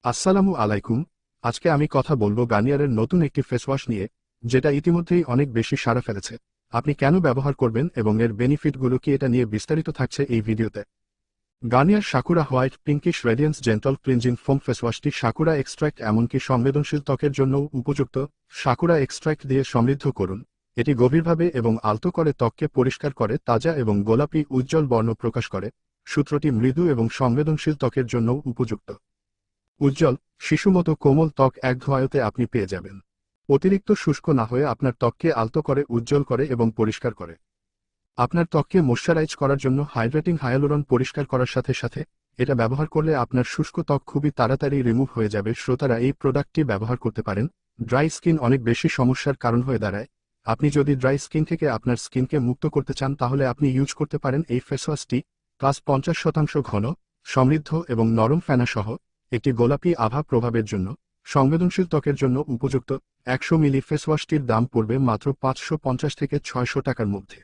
আসসালামু আলাইকুম। আজকে আমি কথা বলবো গার্নিয়ারের নতুন একটি ফেস ওয়াশ নিয়ে, যেটা ইতিমধ্যেই অনেক বেশি সাড়া ফেলেছে। আপনি কেন ব্যবহার করবেন এবং এর বেনিফিটগুলো কি, এটা নিয়ে বিস্তারিত থাকছে এই ভিডিওতে। Garnier Sakura white pinkish radiance gentle cleansing foam face ওয়াশটি সাকুরা এক্সট্র্যাক্ট এমনকি সংবেদনশীল ত্বকের জন্যও উপযুক্ত। সাকুরা এক্সট্র্যাক্ট দিয়ে সমৃদ্ধ করুন। এটি গভীরভাবে এবং আলতো করে ত্বককে পরিষ্কার করে, তাজা এবং গোলাপি উজ্জ্বল বর্ণ প্রকাশ করে। সূত্রটি মৃদু এবং সংবেদনশীল ত্বকের জন্যও উপযুক্ত। উজ্জ্বল, শিশুমতো কোমল ত্বক এক ধোঁয়ায়তে আপনি পেয়ে যাবেন। অতিরিক্ত শুষ্ক না হয়ে আপনার ত্বককে আলতো করে, উজ্জ্বল করে এবং পরিষ্কার করে। আপনার ত্বককে ময়শ্চারাইজ করার জন্য হাইড্রেটিং হায়ালুরন পরিষ্কার করার সাথে সাথে এটা ব্যবহার করলে আপনার শুষ্ক ত্বক খুবই তাড়াতাড়ি রিমুভ হয়ে যাবে। শ্রোতারা এই প্রোডাক্টটি ব্যবহার করতে পারেন। ড্রাই স্কিন অনেক বেশি সমস্যার কারণ হয়ে দাঁড়ায়। আপনি যদি ড্রাই স্কিন থেকে আপনার স্কিনকে মুক্ত করতে চান, তাহলে আপনি ইউজ করতে পারেন এই ফেস ওয়াশটি। প্লাস 50% ঘন, সমৃদ্ধ এবং নরম ফেনা সহ একটি গোলাপি আভা প্রভাবের জন্য সংবেদনশীল ত্বকের জন্য উপযুক্ত। 100 মিলি ফেস ওয়াশটির দাম পড়বে মাত্র 550 থেকে 600 টাকার মধ্যে।